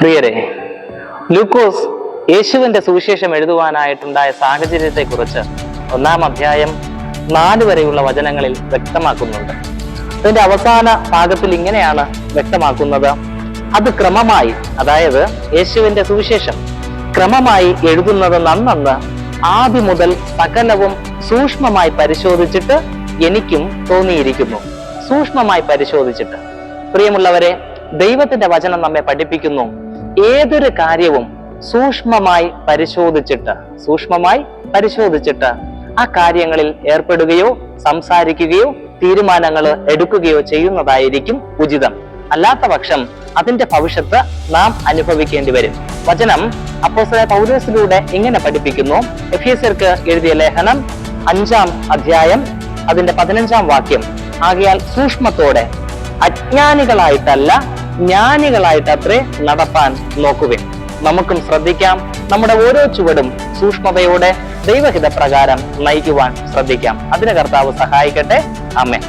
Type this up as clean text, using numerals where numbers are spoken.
പ്രിയരെ, ലൂക്കോസ് യേശുവിന്റെ സുവിശേഷം എഴുതുവാനായിട്ടുണ്ടായ സാഹചര്യത്തെക്കുറിച്ച് 1-ാം അധ്യായം 4 വരെയുള്ള വചനങ്ങളിൽ വ്യക്തമാക്കുന്നുണ്ട്. അതിന്റെ അവസാന ഭാഗത്തിൽ ഇങ്ങനെയാണ് വ്യക്തമാക്കുന്നത്: അത് ക്രമമായി, അതായത് യേശുവിന്റെ സുവിശേഷം ക്രമമായി എഴുതുന്നത് നന്നെന്ന് ആദ്യം മുതൽ സകലവും സൂക്ഷ്മമായി പരിശോധിച്ചിട്ട് എനിക്കും തോന്നിയിരിക്കുന്നു. സൂക്ഷ്മമായി പരിശോധിച്ചിട്ട്. പ്രിയമുള്ളവരെ, ദൈവത്തിന്റെ വചനം നമ്മെ പഠിപ്പിക്കുന്നു, ഏതൊരു കാര്യവും സൂക്ഷ്മമായി പരിശോധിച്ചിട്ട് ആ കാര്യങ്ങളിൽ ഏർപ്പെടുകയോ സംസാരിക്കുകയോ തീരുമാനങ്ങൾ എടുക്കുകയോ ചെയ്യുന്നതായിരിക്കും ഉചിതം. അല്ലാത്ത പക്ഷം അതിന്റെ ഭവിഷ്യത്ത് നാം അനുഭവിക്കേണ്ടി വരും. വചനം അപ്പോസ്തലനായ പൗലോസിലൂടെ ഇങ്ങനെ പഠിപ്പിക്കുന്നു. എഫേസ്യർക്ക് എഴുതിയ ലേഖനം 5-ാം അധ്യായം അതിന്റെ 15-ാം വാക്യം: ആകയാൽ സൂക്ഷ്മത്തോടെ അജ്ഞാനികളായിട്ടല്ല ജ്ഞാനികളായിട്ടത്രേ നടപ്പാൻ നോക്കുവിൻ. നമുക്കും ശ്രദ്ധിക്കാം, നമ്മുടെ ഓരോ ചുവടും സൂക്ഷ്മതയോടെ ദൈവഹിത പ്രകാരം നയിക്കുവാൻ ശ്രദ്ധിക്കാം. അതിന് കർത്താവ് സഹായിക്കട്ടെ. ആമേൻ.